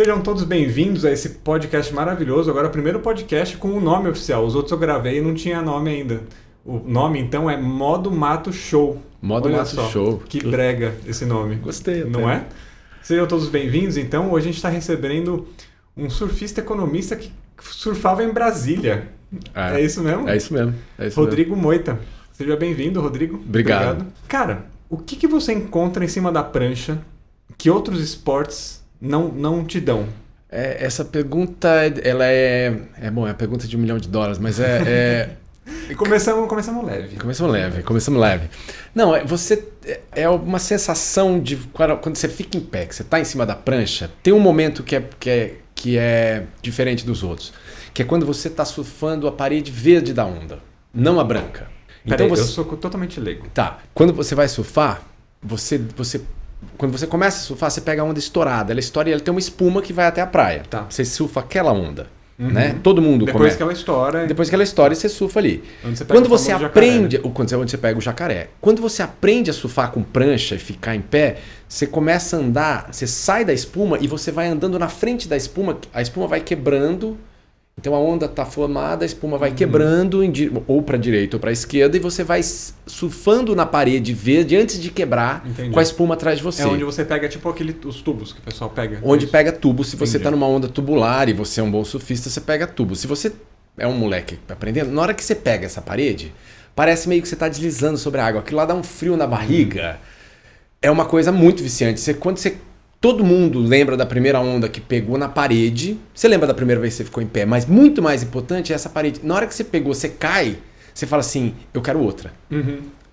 Sejam todos bem-vindos a esse podcast maravilhoso. Agora o primeiro podcast com o nome oficial. Os outros eu gravei e não tinha nome ainda. O nome então é Modo Mato Show. Modo Mato Show. Que brega esse nome. Gostei até. Não é? Sejam todos bem-vindos. Então hoje a gente está recebendo um surfista economista que surfava em Brasília. É isso mesmo? É isso mesmo. Rodrigo Moita. Seja bem-vindo, Rodrigo. Obrigado. Cara, o que você encontra em cima da prancha que outros esportes não te dão? Essa pergunta, ela é uma pergunta de $1 milhão, mas Começamos leve. Começamos leve. Não, é uma sensação de quando você fica em pé, que você está em cima da prancha, tem um momento que é diferente dos outros, que é quando você está surfando a parede verde da onda, não a branca. Peraí, eu sou totalmente leigo. Tá. Quando você vai surfar, quando você começa a surfar, você pega a onda estourada. Ela estoura e ela tem uma espuma que vai até a praia. Tá. Você surfa aquela onda. Né? Todo mundo Depois que ela estoura. Depois que ela estoura, você surfa ali. Onde você aprende. Onde você pega o jacaré. Quando você aprende a surfar com prancha e ficar em pé, você começa a andar, você sai da espuma e você vai andando na frente da espuma, a espuma vai quebrando. Então a onda está formada, a espuma vai quebrando ou para a direita ou para a esquerda e você vai surfando na parede verde antes de quebrar. Entendi. Com a espuma atrás de você. É onde você pega tipo os tubos que o pessoal pega. Onde pega tubo. Se você Entendi. está numa onda tubular e você é um bom surfista, você pega tubo. Se você é um moleque aprendendo, na hora que você pega essa parede, parece meio que você está deslizando sobre a água. Aquilo lá dá um frio na barriga. É uma coisa muito viciante. Todo mundo lembra da primeira onda que pegou na parede. Você lembra da primeira vez que você ficou em pé. Mas muito mais importante é essa parede. Na hora que você pegou, você cai, você fala assim, eu quero outra.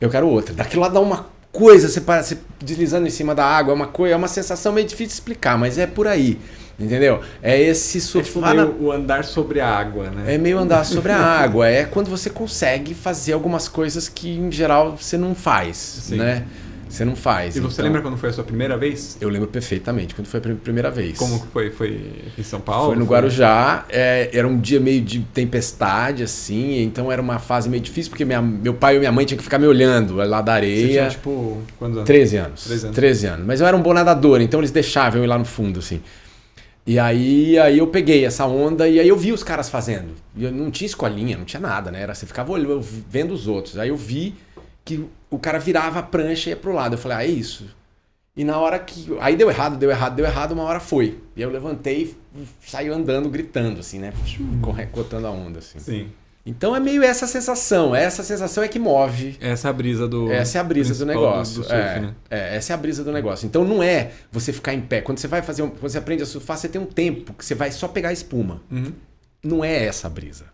Eu quero outra. Daquilo lá dá uma coisa, você parece deslizando em cima da água. É uma sensação meio difícil de explicar, mas é por aí. Entendeu? É esse surfar. É tipo o andar sobre a água, né? É meio andar sobre a água. É quando você consegue fazer algumas coisas que, em geral, você não faz. Sim. Né? Você não faz. E você lembra quando foi a sua primeira vez? Eu lembro perfeitamente quando foi a primeira vez. Como que foi? Foi aqui em São Paulo? Foi no Guarujá. Era um dia meio de tempestade, assim. Então era uma fase meio difícil, porque meu pai e minha mãe tinham que ficar me olhando lá da areia. Você tinha, tipo, quantos anos? 13 anos. 13 anos. Mas eu era um bom nadador, então eles deixavam eu ir lá no fundo, assim. E aí eu peguei essa onda e aí eu vi os caras fazendo. E eu não tinha escolinha, não tinha nada, né? Você ficava olhando, vendo os outros. Aí eu vi que o cara virava a prancha e ia pro lado. Eu falei, é isso. E na hora que... Aí deu errado, uma hora foi. E eu levantei e saí andando, gritando, assim, né? Cortando a onda, assim. Sim. Então é meio essa sensação. Essa sensação é que move. Essa é a brisa do... Essa é a brisa do negócio. Do surf, né? Essa é a brisa do negócio. Então não é você ficar em pé. Quando você vai quando você aprende a surfar, você tem um tempo que você vai só pegar a espuma. Não é essa a brisa.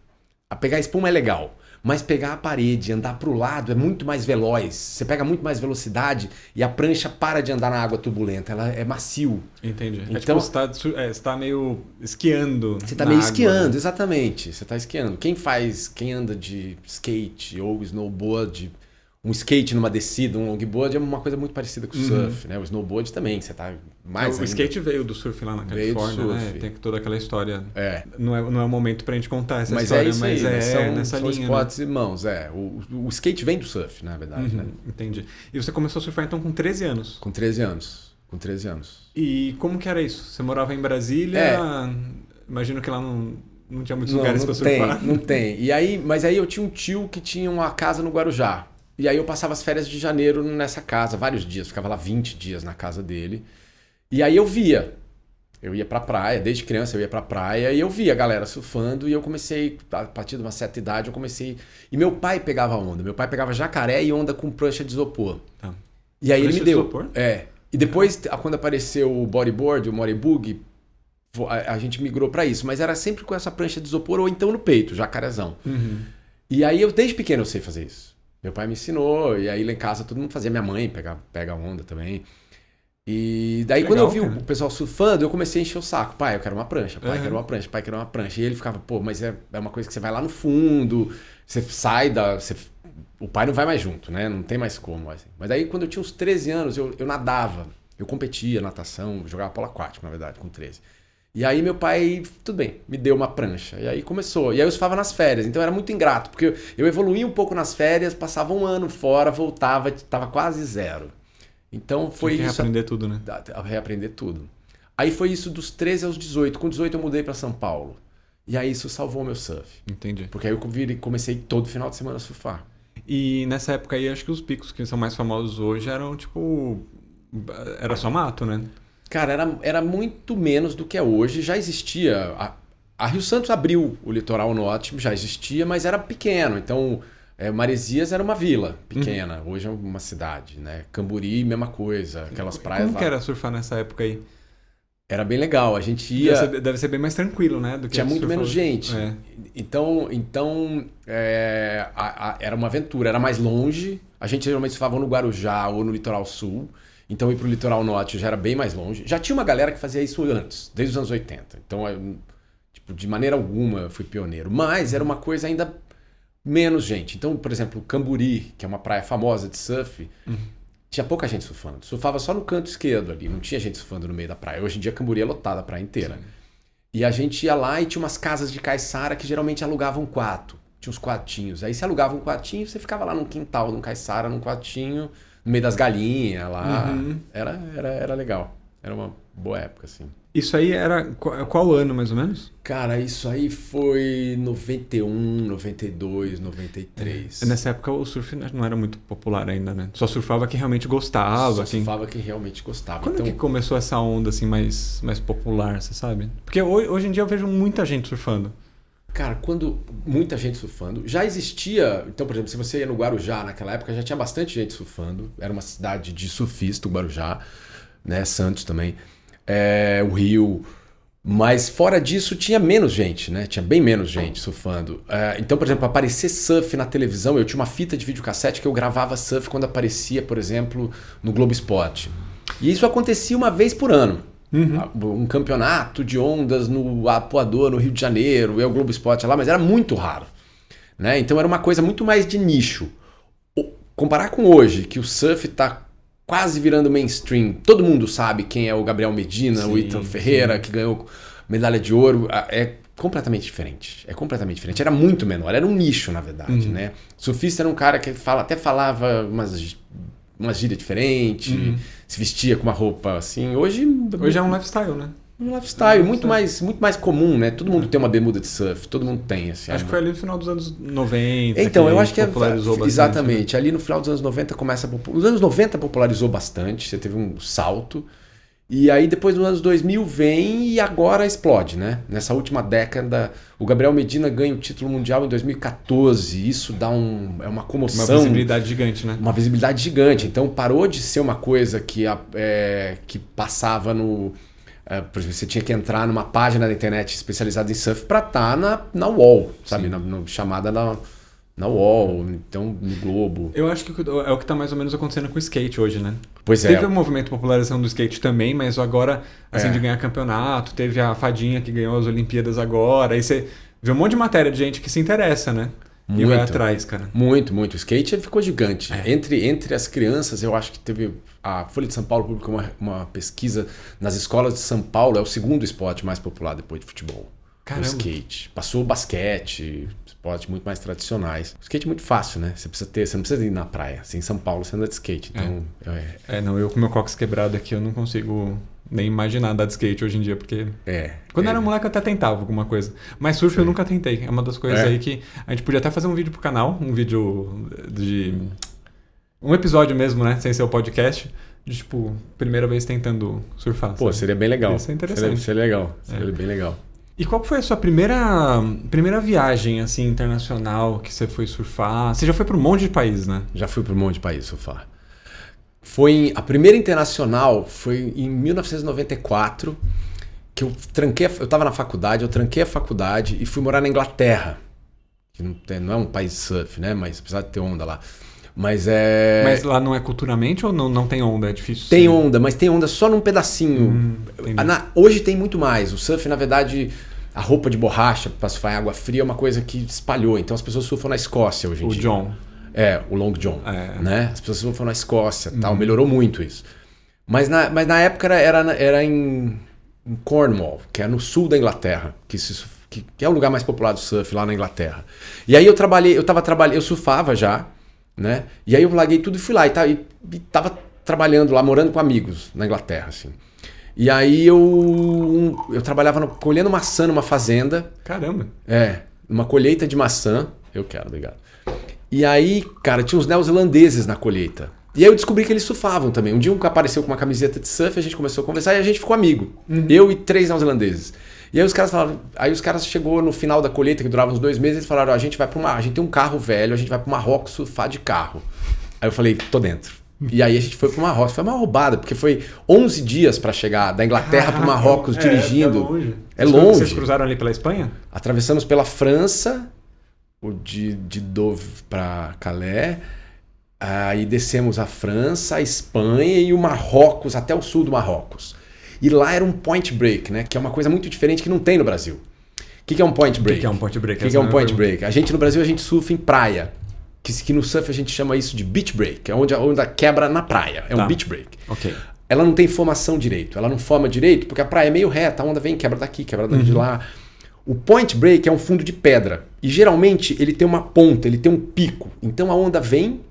A pegar a espuma é legal. Mas pegar a parede, andar pro lado é muito mais veloz. Você pega muito mais velocidade e a prancha para de andar na água turbulenta. Ela é macio. Entendi. Então, você está meio esquiando. Você está meio água, esquiando, né? exatamente. Você está esquiando. Quem anda de skate ou snowboard, um skate numa descida, um longboard é uma coisa muito parecida com o surf, né? O snowboard também, você tá mais O skate veio do surf lá na Califórnia, né? Tem toda aquela história. Não é o momento pra gente contar essa história, mas são nessa linha. São esportes irmãos, O skate vem do surf, na verdade, né? Entendi. E você começou a surfar então com 13 anos? Com 13 anos. E como que era isso? Você morava em Brasília? Imagino que lá não tinha muitos lugares pra surfar. Não tem. Mas aí eu tinha um tio que tinha uma casa no Guarujá. E aí eu passava as férias de janeiro nessa casa, vários dias, ficava lá 20 dias na casa dele. E aí eu ia pra praia, desde criança eu ia pra praia e eu via a galera surfando e eu comecei, a partir de uma certa idade E meu pai pegava onda, meu pai pegava jacaré e onda com prancha de isopor. Tá. E aí prancha ele me deu. De isopor? E depois, quando apareceu o bodyboard, o moribug, a gente migrou pra isso, mas era sempre com essa prancha de isopor ou então no peito, jacarezão. E aí desde pequeno eu sei fazer isso. Meu pai me ensinou, e aí lá em casa todo mundo fazia, minha mãe pega onda também. E daí quando eu vi o pessoal surfando, eu comecei a encher o saco. Pai, eu quero uma prancha, pai, quero uma prancha, pai, quero uma prancha. E ele ficava, pô, mas é uma coisa que você vai lá no fundo, você sai o pai não vai mais junto, né? Não tem mais como. Assim. Mas aí quando eu tinha uns 13 anos, eu nadava, eu competia natação, jogava polo aquático, na verdade, com 13. E aí meu pai, tudo bem, me deu uma prancha. E aí começou. E aí eu surfava nas férias. Então era muito ingrato, porque eu evoluía um pouco nas férias, passava um ano fora, voltava, tava quase zero. Então foi isso. Reaprender tudo, né? Reaprender tudo. Aí foi isso dos 13 aos 18. Com 18 eu mudei para São Paulo. E aí isso salvou meu surf. Entendi. Porque aí eu comecei todo final de semana a surfar. E nessa época aí, acho que os picos que são mais famosos hoje eram, tipo... Era só mato, né? Cara, era muito menos do que é hoje. Já existia... A Rio Santos abriu o litoral norte, já existia, mas era pequeno. Então, Maresias era uma vila pequena. Hoje é uma cidade, né? Camburi, mesma coisa. Aquelas praias Como lá. que era surfar nessa época aí? Era bem legal. A gente ia... Deve ser bem mais tranquilo, né? Do que Tinha muito menos gente. É. Então era uma aventura. Era mais longe. A gente geralmente surfava no Guarujá ou no litoral sul. Então ir pro litoral norte já era bem mais longe. Já tinha uma galera que fazia isso antes, desde os anos 80. Então, de maneira alguma eu fui pioneiro. Mas era uma coisa ainda menos gente. Então, por exemplo, Camburi, que é uma praia famosa de surf, tinha pouca gente surfando. Surfava só no canto esquerdo ali, não tinha gente surfando no meio da praia. Hoje em dia Camburi é lotada a praia inteira. Sim. E a gente ia lá e tinha umas casas de caiçara que geralmente alugavam um quarto. Tinha uns quartinhos. Aí você alugava um quartinho, você ficava lá num quintal, num caiçara, num quartinho, no meio das galinhas lá. Era legal. Era uma boa época, assim. Isso aí era qual ano, mais ou menos? Cara, isso aí foi 91, 92, 93. Nessa época o surf não era muito popular ainda, né? Só surfava quem realmente gostava. Só surfava quem realmente gostava. Quando que começou essa onda assim mais popular, você sabe? Porque hoje em dia eu vejo muita gente surfando. Cara, quando muita gente surfando, já existia... Então, por exemplo, se você ia no Guarujá naquela época, já tinha bastante gente surfando. Era uma cidade de surfista, o Guarujá, né? Santos também. O Rio, mas fora disso tinha menos gente, né? Tinha bem menos gente surfando. Então, por exemplo, aparecer surf na televisão, eu tinha uma fita de videocassete que eu gravava surf quando aparecia, por exemplo, no Globo Esporte. E isso acontecia uma vez por ano. Um campeonato de ondas no Apuador, no Rio de Janeiro, o Globo Esporte lá, mas era muito raro, né? Então era uma coisa muito mais de nicho. Comparar com hoje, que o surf está quase virando mainstream. Todo mundo sabe quem é o Gabriel Medina, o Ítalo Ferreira, que ganhou medalha de ouro. É completamente diferente. Era muito menor. Era um nicho, na verdade, né? O surfista era um cara que até falava umas gírias diferentes, se vestia com uma roupa assim. Hoje é um lifestyle, né? Um lifestyle muito mais comum, né? Todo mundo tem uma bermuda de surf, todo mundo tem. Assim, acho que foi ali no final dos anos 90. Então, eu acho que popularizou bastante. Exatamente. Né? Ali no final dos anos 90 começa Os anos 90 popularizou bastante, você teve um salto. E aí depois dos anos 2000 vem e agora explode, né? Nessa última década, o Gabriel Medina ganha o título mundial em 2014. Isso dá uma comoção. Uma visibilidade gigante, né? Uma visibilidade gigante. Então parou de ser uma coisa que passava no... por exemplo, você tinha que entrar numa página da internet especializada em surf para estar na UOL, sabe? Chamada na UOL, então no Globo. Eu acho que é o que está mais ou menos acontecendo com o skate hoje, né? Pois é. Teve um movimento de popularização do skate também, mas agora, assim, de ganhar campeonato, teve a Fadinha que ganhou as Olimpíadas agora, aí você vê um monte de matéria de gente que se interessa, né? E vai atrás, cara. Muito. O skate ficou gigante. Entre as crianças, eu acho que teve... A Folha de São Paulo publicou uma pesquisa nas escolas de São Paulo, é o segundo esporte mais popular depois de futebol. Caramba. O skate. Passou o basquete, esportes muito mais tradicionais. O skate é muito fácil, né? Você não precisa ir na praia. Assim, em São Paulo você anda de skate. Então, não, eu com meu cóccix quebrado aqui, eu não consigo nem imaginar andar de skate hoje em dia, porque... Quando eu era moleque eu até tentava alguma coisa. Mas surf eu nunca tentei. É uma das coisas aí que a gente podia até fazer um vídeo pro canal, um vídeo de... Um episódio mesmo, né? Sem ser o podcast. De, tipo, primeira vez tentando surfar. Pô, seria bem legal. Seria interessante. Seria legal. Seria bem legal. E qual foi a sua primeira viagem, assim, internacional que você foi surfar? Você já foi para um monte de países, né? Já fui para um monte de países surfar. A primeira internacional foi em 1994, que eu estava na faculdade, eu tranquei a faculdade e fui morar na Inglaterra. Que não é um país de surf, né? Mas apesar de ter onda lá. Mas lá não é culturalmente ou não tem onda? É difícil? Tem onda, mas tem onda só num pedacinho. Hoje tem muito mais. O surf, na verdade, a roupa de borracha para surfar em água fria é uma coisa que espalhou. Então as pessoas surfam na Escócia hoje em dia. O John. O Long John. Né? As pessoas surfam na Escócia e tal. Melhorou muito isso. Mas na época era em Cornwall, que é no sul da Inglaterra, que é o lugar mais popular do surf lá na Inglaterra. E aí eu surfava já. Né? E aí eu larguei tudo e fui lá e tava trabalhando lá, morando com amigos na Inglaterra, assim. E aí eu trabalhava colhendo maçã numa fazenda. Caramba. Uma colheita de maçã. Eu quero, obrigado. E aí, cara, tinha uns neozelandeses na colheita. E aí eu descobri que eles surfavam também. Um dia um apareceu com uma camiseta de surf, a gente começou a conversar e a gente ficou amigo. Eu e 3 neozelandeses. E aí os caras falaram, os caras chegou no final da colheita, que durava uns 2 meses, eles falaram, a gente tem um carro velho, a gente vai pro Marrocos surfar de carro. Aí eu falei, tô dentro. E aí a gente foi pro Marrocos. Foi uma roubada, porque foi 11 dias para chegar da Inglaterra pro Marrocos dirigindo. É longe. Vocês cruzaram ali pela Espanha? Atravessamos pela França, de Dover para Calais. Aí descemos a França, a Espanha e o Marrocos, até o sul do Marrocos. E lá era um point break, né? Que é uma coisa muito diferente que não tem no Brasil. O que é um point break? O que é um point break? O que é um point break? No Brasil, a gente surfa em praia. Que no surf a gente chama isso de beach break. É onde a onda quebra na praia. É um beach break. Ok. Ela não tem formação direito. Ela não forma direito porque a praia é meio reta. A onda vem, quebra daqui, quebra de lá. O point break é um fundo de pedra. E geralmente ele tem uma ponta, ele tem um pico. Então a onda vem,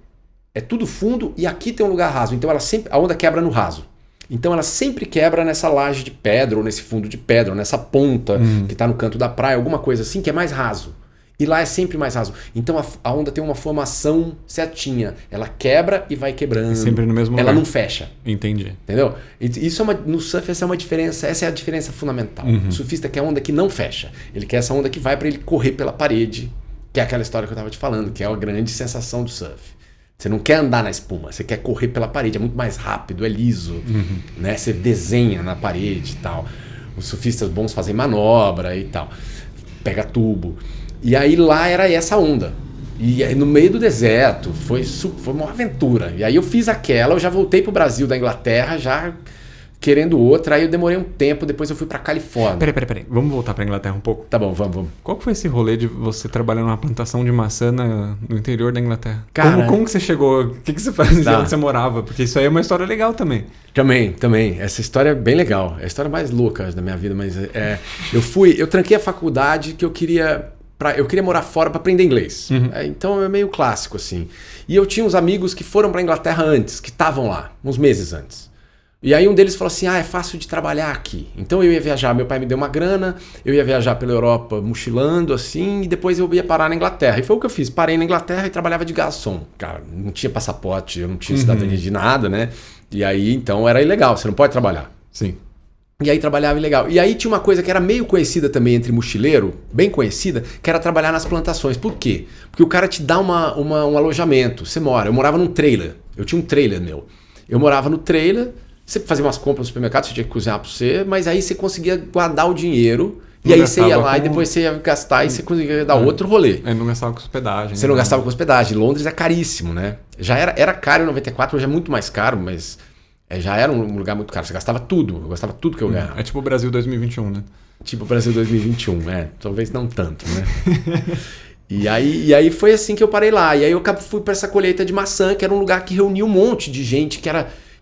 é tudo fundo e aqui tem um lugar raso. Então a onda quebra no raso. Então ela sempre quebra nessa laje de pedra, ou nesse fundo de pedra, ou nessa ponta que está no canto da praia, alguma coisa assim que é mais raso. E lá é sempre mais raso. Então a onda tem uma formação certinha. Ela quebra e vai quebrando. Sempre no mesmo lugar. Ela não fecha. Entendi. Entendeu? Isso no surf essa é uma diferença. Essa é a diferença fundamental. O surfista quer onda que não fecha. Ele quer essa onda que vai para ele correr pela parede. Que é aquela história que eu estava te falando. Que é a grande sensação do surf. Você não quer andar na espuma. Você quer correr pela parede. É muito mais rápido. É liso. Né? Você desenha na parede e tal. Os surfistas bons fazem manobra e tal. Pega tubo. E aí lá era essa onda. E aí no meio do deserto, foi uma aventura. E aí eu fiz aquela, eu já voltei pro Brasil da Inglaterra, já querendo outra. Aí eu demorei um tempo, depois eu fui pra Califórnia. Peraí. Vamos voltar pra Inglaterra um pouco? Tá bom, vamos. Qual que foi esse rolê de você trabalhar numa plantação de maçã no interior da Inglaterra? Cara, como que você chegou? O que você fazia onde você morava? Porque isso aí é uma história legal também. Também. Essa história é bem legal. É a história mais louca da minha vida, mas eu tranquei a faculdade que eu queria morar fora para aprender inglês. Então é meio clássico assim. E eu tinha uns amigos que foram para a Inglaterra antes, que estavam lá, uns meses antes. E aí um deles falou assim, é fácil de trabalhar aqui. Então eu ia viajar, meu pai me deu uma grana, eu ia viajar pela Europa mochilando assim, e depois eu ia parar na Inglaterra. E foi o que eu fiz, parei na Inglaterra e trabalhava de garçom. Cara, não tinha passaporte, eu não tinha cidadania de nada, né? E aí então era ilegal, você não pode trabalhar. Sim. E aí trabalhava ilegal. E aí tinha uma coisa que era meio conhecida também entre mochileiro, bem conhecida, que era trabalhar nas plantações. Por quê? Porque o cara te dá um alojamento. Você mora. Eu morava num trailer. Eu tinha um trailer meu. Eu morava no trailer, você fazia umas compras no supermercado, você tinha que cozinhar pra você, mas aí você conseguia guardar o dinheiro. E aí você ia lá e depois você ia gastar e você conseguia dar outro rolê. Aí não gastava com hospedagem. Você não gastava com hospedagem. Londres é caríssimo, né? Já era caro em 94, hoje é muito mais caro, mas... já era um lugar muito caro, você gastava tudo, eu gastava tudo que eu ganhava. É tipo o Brasil 2021, né? Tipo o Brasil 2021, talvez não tanto, né? E aí foi assim que eu parei lá, e aí eu fui para essa colheita de maçã, que era um lugar que reunia um monte de gente,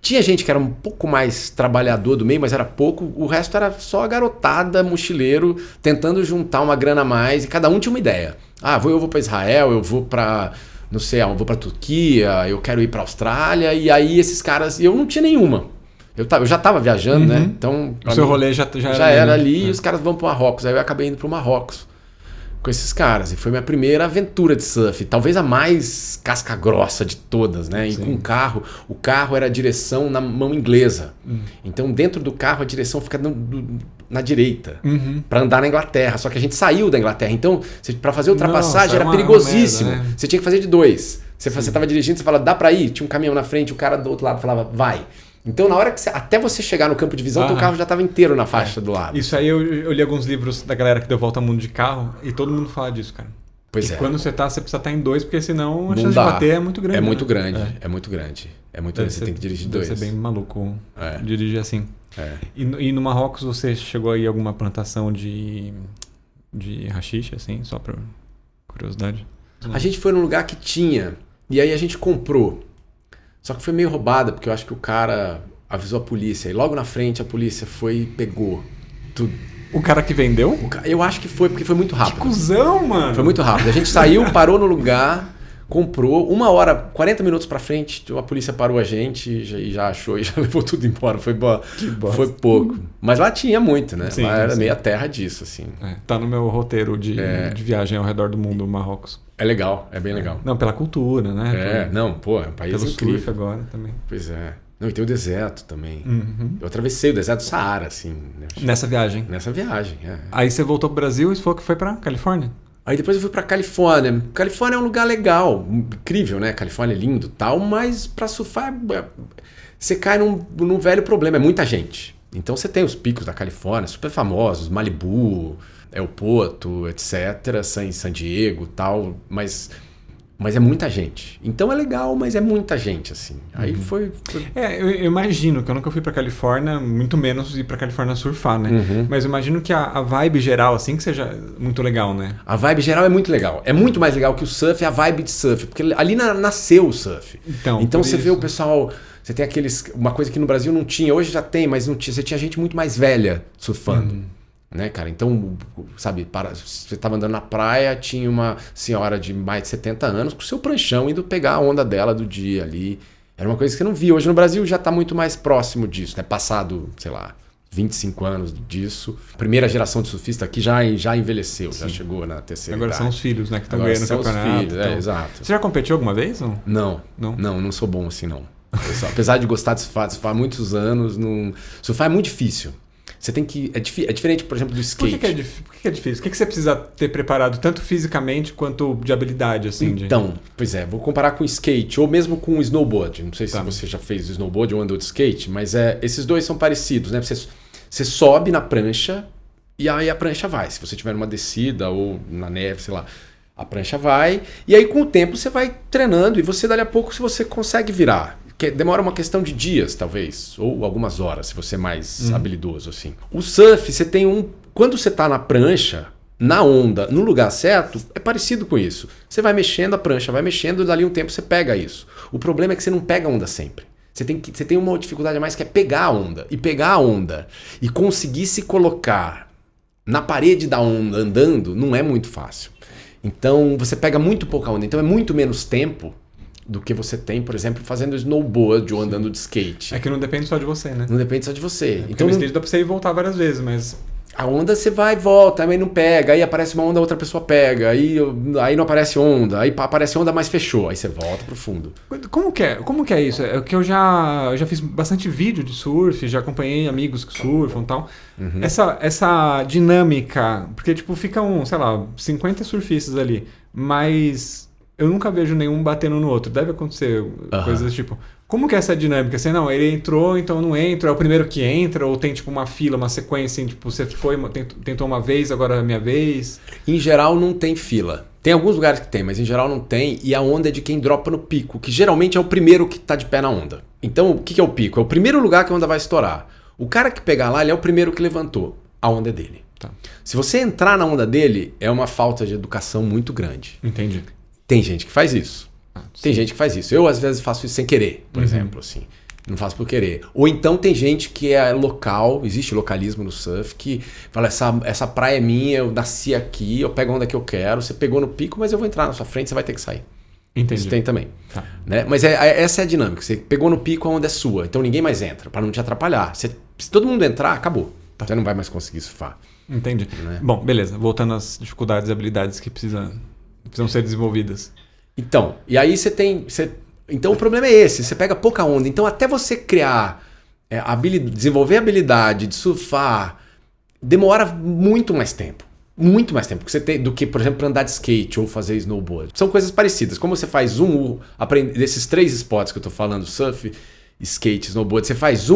tinha gente que era um pouco mais trabalhador do meio, mas era pouco, o resto era só garotada, mochileiro, tentando juntar uma grana a mais, e cada um tinha uma ideia. Eu vou para Israel, eu vou para... não sei, eu vou pra Turquia, eu quero ir pra Austrália, e aí esses caras... eu não tinha nenhuma. Eu já tava viajando, né? Então... o seu rolê já era ali, e os caras vão pro Marrocos. Aí eu acabei indo pro Marrocos com esses caras. E foi minha primeira aventura de surf. Talvez a mais casca grossa de todas, né? E com o carro era a direção na mão inglesa. Então dentro do carro a direção fica na direita, para andar na Inglaterra. Só que a gente saiu da Inglaterra. Então, para fazer ultrapassagem era perigosíssimo. Merda, né? Você tinha que fazer de 2. Você tava dirigindo, você fala, dá para ir? Tinha um caminhão na frente, o cara do outro lado falava, vai. Então, na hora que até você chegar no campo de visão, teu carro já estava inteiro na faixa do lado. Isso aí eu li alguns livros da galera que deu volta ao mundo de carro e todo mundo fala disso, cara. Pois é. Quando você precisa estar em 2, porque senão a chance de bater é muito grande. É muito grande, é muito grande. Você tem que dirigir 2. Deve ser bem maluco dirigir assim. E no Marrocos você chegou aí a alguma plantação de haxixe, assim, só por curiosidade? A gente foi num lugar que tinha, e aí a gente comprou. Só que foi meio roubada, porque eu acho que o cara avisou a polícia. E logo na frente a polícia foi e pegou tudo. O cara que vendeu? Eu acho que foi, porque foi muito rápido. Que cuzão, mano! Foi muito rápido. A gente saiu, parou no lugar, comprou, 1 hora, 40 minutos pra frente, a polícia parou a gente e já achou e já levou tudo embora. Foi pouco. Mas lá tinha muito, né? Sim, lá era sim. meio a terra disso, assim. Tá no meu roteiro de viagem ao redor do mundo, Marrocos. É legal, é bem legal. Não, pela cultura, né? É um país pelo incrível. surf agora também. Pois é. Não, e tem o deserto também. Uhum. Eu atravessei o deserto do Saara, assim. Né? Nessa viagem? Nessa viagem, Aí você voltou pro Brasil e falou que foi pra Califórnia? Aí depois eu fui pra Califórnia. Califórnia é um lugar legal, incrível, né? Califórnia é lindo e tal, mas pra surfar você cai num velho problema, é muita gente. Então você tem os picos da Califórnia, super famosos, Malibu, El Porto, etc., San Diego e tal, mas é muita gente. Então é legal, mas é muita gente, assim. Aí foi... Eu imagino que eu nunca fui pra Califórnia, muito menos ir pra Califórnia surfar, né? Mas eu imagino que a vibe geral, assim, que seja muito legal, né? A vibe geral é muito legal. É muito mais legal que o surf, é a vibe de surf. Porque ali nasceu o surf. Então você vê o pessoal... Você tem uma coisa que no Brasil não tinha, hoje já tem, mas não tinha. Você tinha gente muito mais velha surfando. Né, cara? Então, sabe, você estava andando na praia, tinha uma senhora de mais de 70 anos com o seu pranchão indo pegar a onda dela do dia ali. Era uma coisa que você não via. Hoje no Brasil já está muito mais próximo disso, né? Passado, sei lá, 25 anos disso. A primeira geração de surfista aqui já envelheceu, já chegou na terceira Agora idade. são os filhos, né, que estão Agora ganhando o são os campeonato. filhos, então. Exato. Você já competiu alguma vez? Não? Não sou bom assim, não. Apesar de gostar de surfar há muitos anos, surfar é muito difícil. Você tem que... É diferente, por exemplo, do skate. Por que é difícil? O que você precisa ter preparado, tanto fisicamente quanto de habilidade? Assim, então, pois é, vou comparar com skate ou mesmo com snowboard. Não sei se você já fez snowboard ou andou de skate, mas esses dois são parecidos, né? Você sobe na prancha e aí a prancha vai. Se você tiver numa descida ou na neve, sei lá, a prancha vai. E aí com o tempo você vai treinando e você dali a pouco se você consegue virar. Que demora uma questão de dias, talvez, ou algumas horas, se você é mais habilidoso, assim. O surf, você tem quando você está na prancha, na onda, no lugar certo, é parecido com isso. Você vai mexendo a prancha, vai mexendo, e dali um tempo você pega isso. O problema é que você não pega a onda sempre. Você tem uma dificuldade a mais que é pegar a onda. E pegar a onda e conseguir se colocar na parede da onda andando, não é muito fácil. Então, você pega muito pouca onda. Então, é muito menos tempo do que você tem, por exemplo, fazendo snowboard ou andando de skate. É que não depende só de você, né? Não depende só de você. Então no skate dá pra você ir e voltar várias vezes, mas... A onda você vai e volta, aí não pega, aí aparece uma onda, outra pessoa pega, aí não aparece onda, aí aparece onda, mas fechou, aí você volta pro fundo. Como que é isso? É que eu já fiz bastante vídeo de surf, já acompanhei amigos que surfam e tal. Essa dinâmica, porque tipo, ficam, sei lá, 50 surfistas ali, mas... Eu nunca vejo nenhum batendo no outro. Deve acontecer coisas tipo... Como que é essa dinâmica? Assim, não, ele entrou, então eu não entro. É o primeiro que entra? Ou tem tipo uma fila, uma sequência, assim, tipo, você tentou uma vez, agora é a minha vez? Em geral não tem fila. Tem alguns lugares que tem, mas em geral não tem. E a onda é de quem dropa no pico, que geralmente é o primeiro que tá de pé na onda. Então, o que é o pico? É o primeiro lugar que a onda vai estourar. O cara que pegar lá, ele é o primeiro que levantou. A onda é dele. Tá. Se você entrar na onda dele, é uma falta de educação muito grande. Entendi. Tem gente que faz isso. Tem gente que faz isso. Eu, às vezes, faço isso sem querer, por exemplo. Assim. Não faço por querer. Ou então tem gente que é local, existe localismo no surf, que fala, essa praia é minha, eu nasci aqui, eu pego a onda que eu quero, você pegou no pico, mas eu vou entrar na sua frente, você vai ter que sair. Entendi. Isso tem também. Tá. Né? Mas essa é a dinâmica. Você pegou no pico, a onda é sua. Então ninguém mais entra, para não te atrapalhar. Se todo mundo entrar, acabou. Você não vai mais conseguir surfar. Entendi. Né? Bom, beleza. Voltando às dificuldades e habilidades que precisam ser desenvolvidas. Então, e aí então o problema é esse, você pega pouca onda. Então até você criar, desenvolver a habilidade de surfar, demora muito mais tempo. Muito mais tempo do que, por exemplo, andar de skate ou fazer snowboard. São coisas parecidas. Como você faz desses 3 esportes que eu tô falando, surf, skate, snowboard, você faz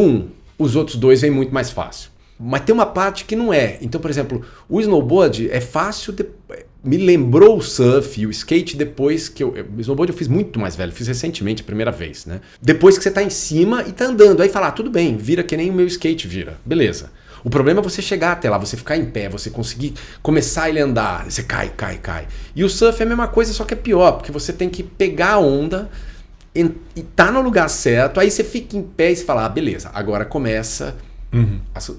os outros 2 vêm muito mais fácil. Mas tem uma parte que não é. Então, por exemplo, o snowboard é fácil... Me lembrou o surf e o skate depois que o snowboard eu fiz muito mais velho, fiz recentemente, a primeira vez, né? Depois que você tá em cima e tá andando, aí falar, tudo bem, vira que nem o meu skate vira, beleza. O problema é você chegar até lá, você ficar em pé, você conseguir começar ele a andar, você cai. E o surf é a mesma coisa, só que é pior, porque você tem que pegar a onda e tá no lugar certo, aí você fica em pé e você fala, beleza, agora começa...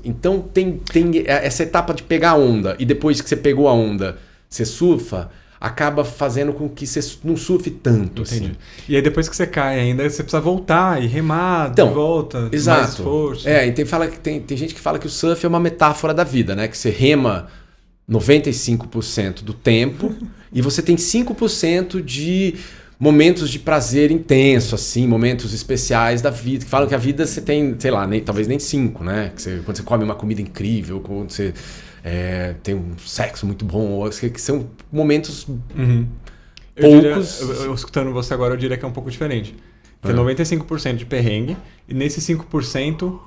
Então tem essa etapa de pegar a onda e depois que você pegou a onda, você surfa, acaba fazendo com que você não surfe tanto. Entendi. Assim. E aí depois que você cai ainda, você precisa voltar e remar de volta, exato. mais esforço. E tem gente que fala que o surf é uma metáfora da vida, né? Que você rema 95% do tempo e você tem 5% de momentos de prazer intenso, assim, momentos especiais da vida. Que falam que a vida você tem, sei lá, talvez nem 5, né? Quando você come uma comida incrível, quando você tem um sexo muito bom, que são momentos poucos. Eu escutando você agora, eu diria que é um pouco diferente. Que é 95% de perrengue e nesses 5%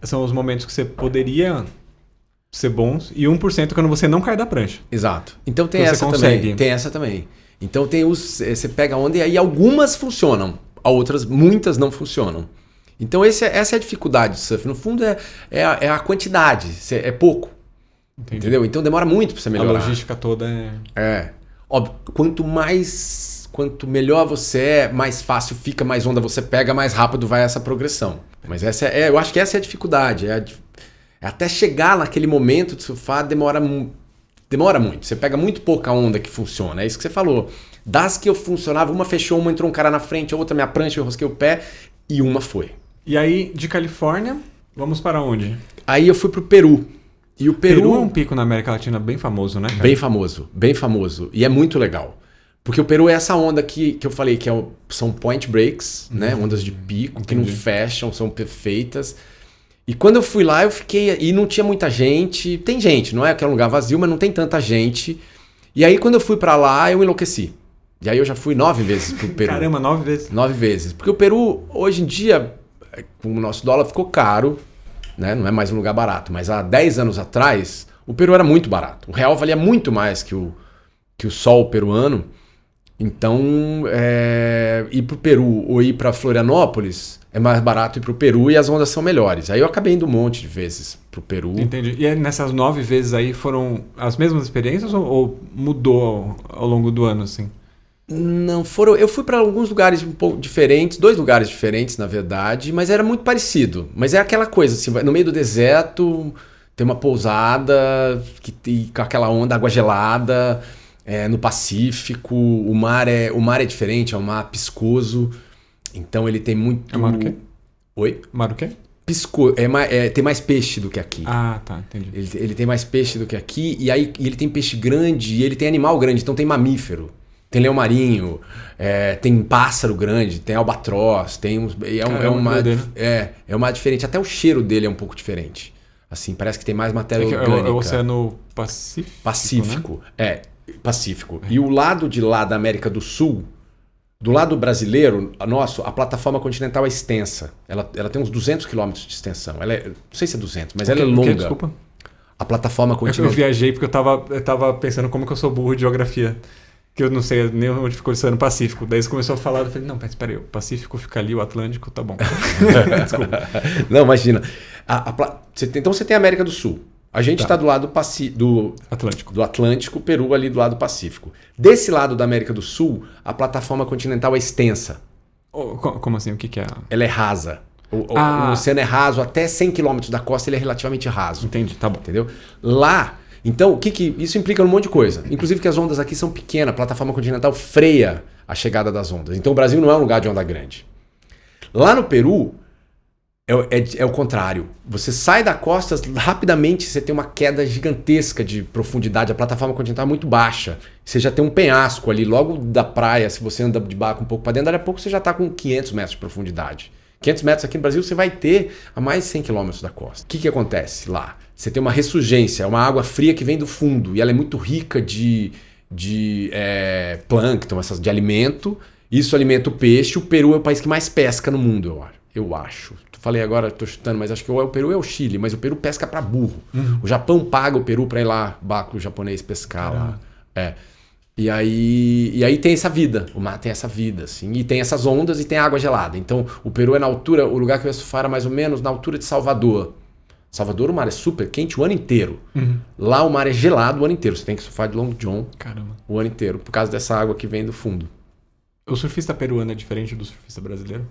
são os momentos que você poderia ser bons e 1% quando você não cai da prancha. Exato. Então tem essa também. Tem essa também. Então você pega a onda e aí algumas funcionam, muitas não funcionam. Então essa é a dificuldade do surf. No fundo é a quantidade, é pouco. Entendi. Entendeu? Então demora muito para você melhorar. A logística toda Óbvio, quanto melhor você é, mais fácil fica, mais onda você pega, mais rápido vai essa progressão. Mas eu acho que essa é a dificuldade. Até chegar naquele momento de surfar demora muito. Você pega muito pouca onda que funciona. É isso que você falou. Das que eu funcionava, uma fechou, uma entrou um cara na frente, a outra minha prancha, eu rosquei o pé e uma foi. E aí, de Califórnia, vamos para onde? Aí eu fui pro Peru. E o Peru é um pico na América Latina bem famoso, né, cara? Bem famoso, bem famoso. E é muito legal. Porque o Peru é essa onda que eu falei, que são point breaks, né? Ondas de pico, que não fecham, são perfeitas. E quando eu fui lá, eu fiquei... E não tinha muita gente. Tem gente, não é que é um lugar vazio, mas não tem tanta gente. E aí, quando eu fui pra lá, eu enlouqueci. E aí eu já fui 9 vezes pro Peru. Caramba, 9 vezes? 9 vezes. Porque o Peru, hoje em dia, com o nosso dólar, ficou caro. Né? Não é mais um lugar barato. Mas há 10 anos atrás, o Peru era muito barato. O real valia muito mais que o sol peruano. Então, ir pro Peru ou ir pra Florianópolis é mais barato ir pro Peru e as ondas são melhores. Aí eu acabei indo um monte de vezes pro Peru. Entendi. E nessas 9 vezes aí foram as mesmas experiências ou mudou ao longo do ano, assim? Não, eu fui para alguns lugares um pouco diferentes, 2 lugares diferentes, na verdade, mas era muito parecido. Mas é aquela coisa, assim, no meio do deserto, tem uma pousada com aquela onda, água gelada... no Pacífico, o mar é diferente, é um mar piscoso, então ele tem muito... É mar o quê? Oi? Mar o quê? Tem mais peixe do que aqui. Ah, tá, entendi. Ele tem mais peixe do que aqui, e aí ele tem peixe grande, e ele tem animal grande, então tem mamífero, tem leão marinho, tem pássaro grande, tem albatroz, tem é uma diferente, até o cheiro dele é um pouco diferente. Assim, parece que tem mais matéria orgânica. É o Oceano Pacífico, Pacífico, né? Pacífico. E o lado de lá da América do Sul, do lado brasileiro, a plataforma continental é extensa. Ela tem uns 200 quilômetros de extensão. Não sei se é 200, mas ela é longa. Desculpa. A plataforma continental... Eu viajei porque eu tava pensando como que eu sou burro de geografia. Que eu não sei nem onde ficou esse ano Pacífico. Daí você começou a falar, eu falei, não, espera aí, o Pacífico fica ali, o Atlântico, tá bom. Desculpa. Não, imagina. Então você tem a América do Sul. A gente está do lado do Atlântico, o Peru ali do lado do Pacífico. Desse lado da América do Sul, a plataforma continental é extensa. Como assim? O que é? Ela é rasa. O oceano é raso, até 100 km da costa ele é relativamente raso. Entendi, tá bom. Entendeu? Lá, então, o que isso implica num monte de coisa. Inclusive que as ondas aqui são pequenas, a plataforma continental freia a chegada das ondas. Então o Brasil não é um lugar de onda grande. Lá no Peru... É o contrário. Você sai da costa, rapidamente você tem uma queda gigantesca de profundidade. A plataforma continental é muito baixa. Você já tem um penhasco ali, logo da praia. Se você anda de barco um pouco para dentro, daqui a pouco você já está com 500 metros de profundidade. 500 metros aqui no Brasil você vai ter a mais de 100 quilômetros da costa. O que acontece lá? Você tem uma ressurgência, é uma água fria que vem do fundo. E ela é muito rica de plâncton, de alimento. Isso alimenta o peixe. O Peru é o país que mais pesca no mundo, eu acho. Falei agora, estou chutando, mas acho que o Peru é o Chile, mas o Peru pesca para burro. O Japão paga o Peru para ir lá, barco japonês pescar lá. E aí tem essa vida, o mar tem essa vida, assim, e tem essas ondas e tem água gelada. Então o Peru é na altura, o lugar que eu ia surfar era mais ou menos na altura de Salvador. Salvador o mar é super quente o ano inteiro. Lá o mar é gelado o ano inteiro, você tem que surfar de long john o ano inteiro, por causa dessa água que vem do fundo. O surfista peruano é diferente do surfista brasileiro?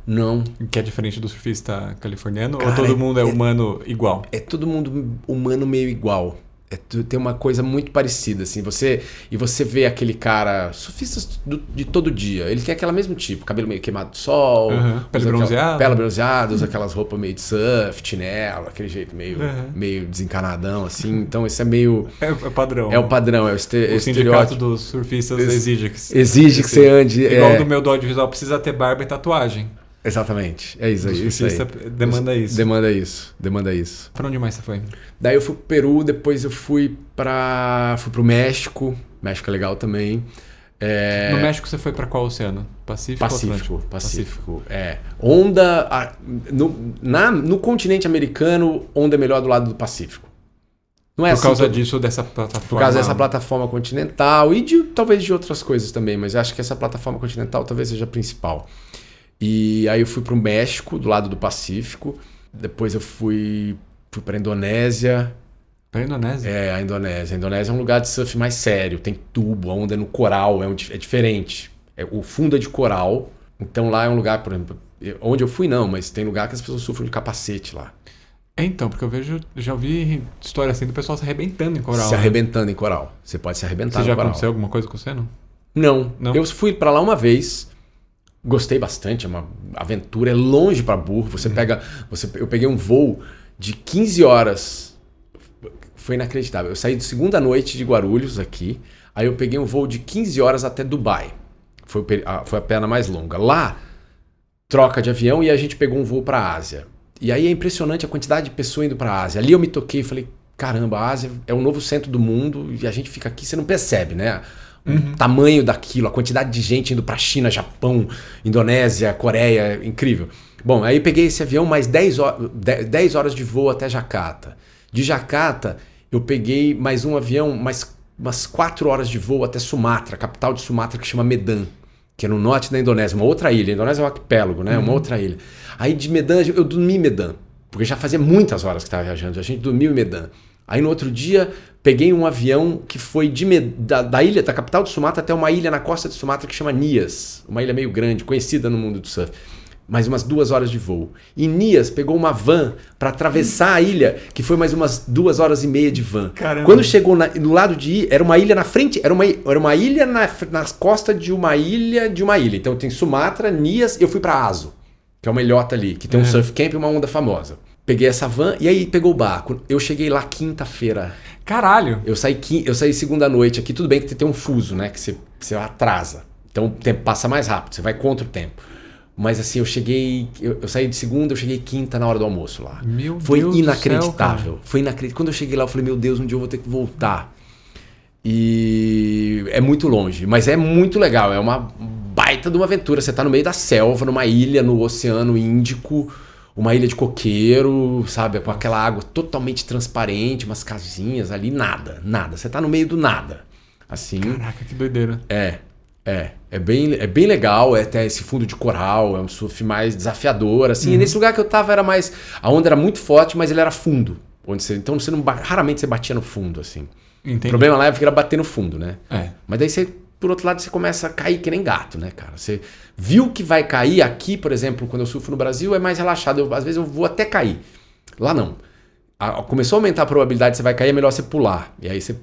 Não. Que é diferente do surfista californiano? Cara, ou todo mundo é humano igual? É todo mundo humano meio igual. Tem uma coisa muito parecida, assim. Você vê aquele cara, surfistas de todo dia, ele tem aquele mesmo tipo, cabelo meio queimado do sol, pele bronzeada. Pele bronzeada, usa aquelas roupas meio de surf, chinelo, aquele jeito meio desencanadão, assim. Então esse é meio... É o padrão. É o padrão, é o estereótipo. O sindicato dos surfistas exige que você ande... Igual do meu do audiovisual, precisa ter barba e tatuagem. Exatamente, é isso aí. Isso aí. Demanda isso. Demanda isso. Pra onde mais você foi? Daí eu fui pro Peru, depois eu fui pro México. México é legal também. No México você foi pra qual oceano? Pacífico ou Atlântico? Pacífico. Onda... No continente americano, onda é melhor do lado do Pacífico. Não é por causa disso, dessa plataforma... Por causa dessa plataforma continental e talvez de outras coisas também, mas eu acho que essa plataforma continental talvez seja a principal. E aí eu fui para o México, do lado do Pacífico. Depois eu fui para a Indonésia. Para a Indonésia? A Indonésia. A Indonésia é um lugar de surf mais sério. Tem tubo, a onda é no coral, é diferente. O fundo é de coral. Então lá é um lugar, por exemplo, onde eu fui não, mas tem lugar que as pessoas surfam de capacete lá. Então, porque já ouvi história assim do pessoal se arrebentando em coral. Se arrebentando em coral. Você pode se arrebentar no coral. Você já aconteceu alguma coisa com você, não? Não. Eu fui para lá uma vez. Gostei bastante, é uma aventura, é longe para burro. Eu peguei um voo de 15 horas, foi inacreditável. Eu saí de segunda noite de Guarulhos aqui, aí eu peguei um voo de 15 horas até Dubai. Foi a perna mais longa. Lá, troca de avião e a gente pegou um voo para a Ásia. E aí é impressionante a quantidade de pessoas indo para a Ásia. Ali eu me toquei e falei, caramba, a Ásia é o novo centro do mundo e a gente fica aqui, você não percebe, né? O tamanho daquilo, a quantidade de gente indo para China, Japão, Indonésia, Coreia, incrível. Bom, aí peguei esse avião mais 10 horas de voo até Jacarta. De Jacarta, eu peguei mais um avião, mais umas 4 horas de voo até Sumatra, capital de Sumatra, que chama Medan, que é no norte da Indonésia, uma outra ilha. A Indonésia é um arquipélago, né? Uma outra ilha. Aí de Medan, eu dormi em Medan, porque já fazia muitas horas que estava viajando, a gente dormiu em Medan. Aí no outro dia, peguei um avião que foi da ilha, da capital de Sumatra até uma ilha na costa de Sumatra que chama Nias, uma ilha meio grande, conhecida no mundo do surf. Mais umas 2 horas de voo. E Nias pegou uma van para atravessar a ilha, que foi mais umas 2 horas e meia de van. Caramba. Quando chegou no lado de ir, era uma ilha na frente, era uma ilha nas costas de uma ilha. Então tem Sumatra, Nias, eu fui para Aso, que é uma ilhota ali, que tem um surf camp e uma onda famosa. Peguei essa van e aí pegou o barco. Eu cheguei lá quinta-feira. Caralho! Eu saí segunda noite aqui. Tudo bem que tem um fuso, né? Que você atrasa. Então o tempo passa mais rápido. Você vai contra o tempo. Mas assim, eu saí de segunda, eu cheguei quinta na hora do almoço lá. Foi inacreditável. Foi inacreditável. Quando eu cheguei lá, eu falei, meu Deus, um dia eu vou ter que voltar. E é muito longe, mas é muito legal. É uma baita de uma aventura. Você tá no meio da selva, numa ilha no Oceano Índico, uma ilha de coqueiro, sabe? Com aquela água totalmente transparente, umas casinhas ali, nada. Você tá no meio do nada. Assim. Caraca, que doideira. É bem legal, até esse fundo de coral, é um surf mais desafiador, assim. E nesse lugar que eu tava a onda era muito forte, mas ele era fundo. Então raramente você batia no fundo, assim. Entendi. O problema lá é que era bater no fundo, né? É. Mas daí por outro lado, você começa a cair que nem gato, né, cara? Você viu que vai cair aqui, por exemplo, quando eu surfo no Brasil, é mais relaxado. Às vezes eu vou até cair. Lá não. Começou a aumentar a probabilidade de você vai cair, é melhor você pular. E aí você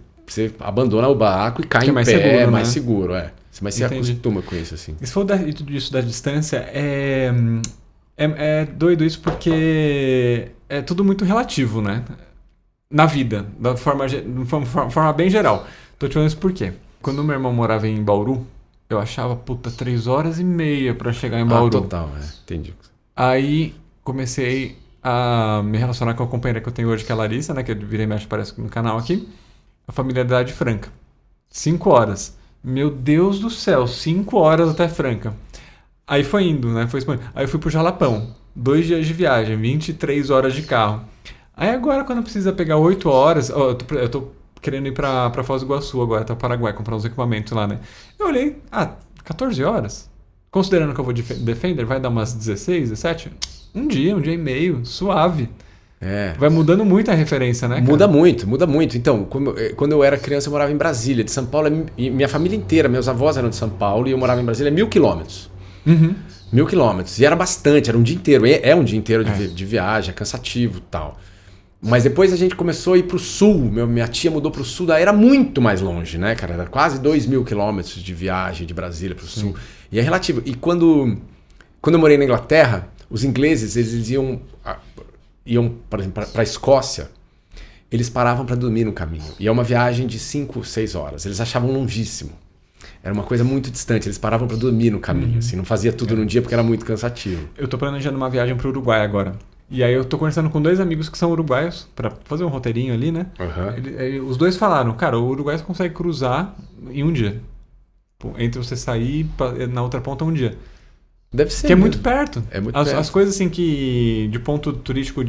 abandona o barco e cai em pé, seguro, é né? mais seguro, Mas você acostuma com isso, assim. Se for disso da distância, é doido isso porque é tudo muito relativo, né? Na vida, de forma bem geral. Tô te falando isso por quê? Quando meu irmão morava em Bauru, eu achava, 3 horas e meia pra chegar em Bauru. Total, entendi. Aí comecei a me relacionar com a companheira que eu tenho hoje, que é a Larissa, né? Que eu virei e mexe, parece no canal aqui. A familiaridade Franca. 5 horas. Meu Deus do céu, 5 horas até Franca. Aí foi indo, né? Aí eu fui pro Jalapão. 2 dias de viagem, 23 horas de carro. Aí agora, quando precisa pegar 8 horas... eu tô querendo ir pra Foz do Iguaçu agora, até o Paraguai, comprar uns equipamentos lá, né? Eu olhei, 14 horas? Considerando que eu vou de Defender, vai dar umas 16, 17? Um dia e meio, suave. Vai mudando muito a referência, né, cara? Muda muito. Então, quando eu era criança, eu morava em Brasília, de São Paulo, e minha família inteira, meus avós eram de São Paulo, e eu morava em Brasília 1.000 quilômetros. 1.000 quilômetros. E era bastante, era um dia inteiro. É um dia inteiro de viagem, é cansativo e tal. Mas depois a gente começou a ir pro sul. Minha tia mudou pro sul, daí era muito mais longe, né, cara? Era quase 2.000 quilômetros de viagem de Brasília pro sul. E é relativo. E quando eu morei na Inglaterra, os ingleses, eles iam por exemplo, pra Escócia, eles paravam para dormir no caminho. E é uma viagem de 5, 6 horas. Eles achavam longíssimo. Era uma coisa muito distante. Eles paravam para dormir no caminho. Assim, não fazia tudo num dia porque era muito cansativo. Eu tô planejando uma viagem pro Uruguai agora. E aí eu tô conversando com 2 amigos que são uruguaios para fazer um roteirinho ali, né? Os 2 falaram, cara, o Uruguai você consegue cruzar em um dia. Entre você sair na outra ponta um dia. Deve ser. Que é muito perto. É muito perto. As coisas assim que de ponto turístico